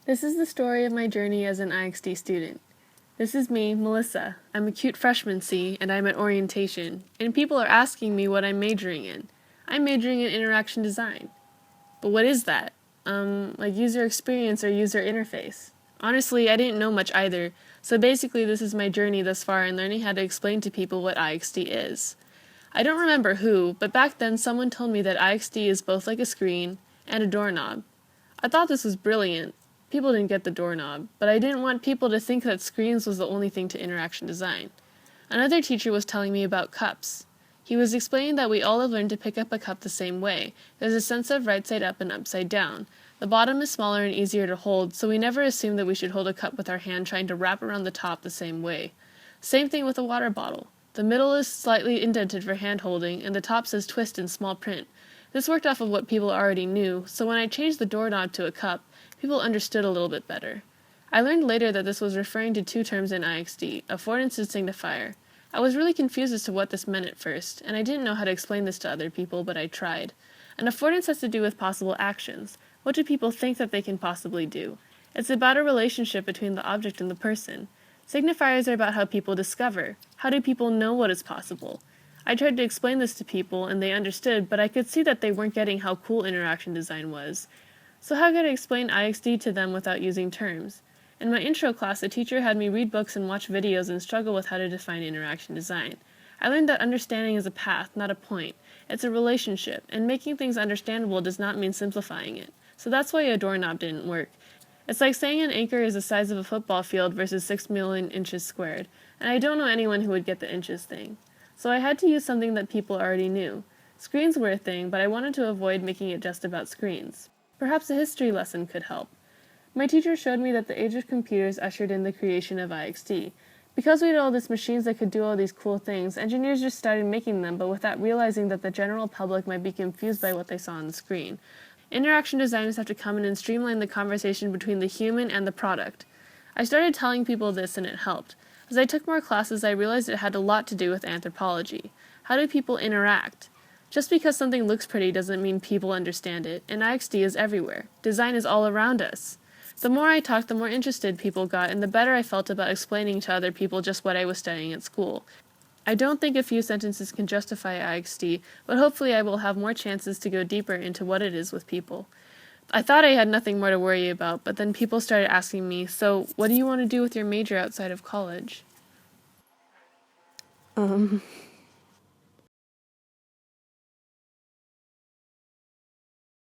This is the story of my journey as an IxD student. This is me, Melissa. I'm a cute freshman C, and I'm at orientation, and people are asking me what I'm majoring in. I'm majoring in interaction design. But what is that? Like user experience or user interface? Honestly, I didn't know much either, so basically this is my journey thus far in learning how to explain to people what IxD is. I don't remember who, but back then someone told me that IxD is both like a screen and a doorknob. I thought this was brilliant. People didn't get the doorknob, but I didn't want people to think that screens was the only thing to interaction design. Another teacher was telling me about cups. He was explaining that we all have learned to pick up a cup the same way. There's a sense of right side up and upside down. The bottom is smaller and easier to hold, so we never assume that we should hold a cup with our hand trying to wrap around the top the same way. Same thing with a water bottle. The middle is slightly indented for hand holding, and the top says twist in small print. This worked off of what people already knew, so when I changed the doorknob to a cup, people understood a little bit better. I learned later that this was referring to two terms in IxD, affordance and signifier. I was really confused as to what this meant at first, and I didn't know how to explain this to other people, but I tried. An affordance has to do with possible actions. What do people think that they can possibly do? It's about a relationship between the object and the person. Signifiers are about how people discover. How do people know what is possible? I tried to explain this to people, and they understood, but I could see that they weren't getting how cool interaction design was. So how could I explain IxD to them without using terms? In my intro class, the teacher had me read books and watch videos and struggle with how to define interaction design. I learned that understanding is a path, not a point. It's a relationship, and making things understandable does not mean simplifying it. So that's why a doorknob didn't work. It's like saying an acre is the size of a football field versus 6 million inches squared, and I don't know anyone who would get the inches thing. So I had to use something that people already knew. Screens were a thing, but I wanted to avoid making it just about screens. Perhaps a history lesson could help. My teacher showed me that the age of computers ushered in the creation of IxD. Because we had all these machines that could do all these cool things, engineers just started making them, but without realizing that the general public might be confused by what they saw on the screen. Interaction designers have to come in and streamline the conversation between the human and the product. I started telling people this and it helped. As I took more classes, I realized it had a lot to do with anthropology. How do people interact? Just because something looks pretty doesn't mean people understand it, and IxD is everywhere. Design is all around us. The more I talked, the more interested people got, and the better I felt about explaining to other people just what I was studying at school. I don't think a few sentences can justify IxD, but hopefully I will have more chances to go deeper into what it is with people. I thought I had nothing more to worry about, but then people started asking me, so what do you want to do with your major outside of college?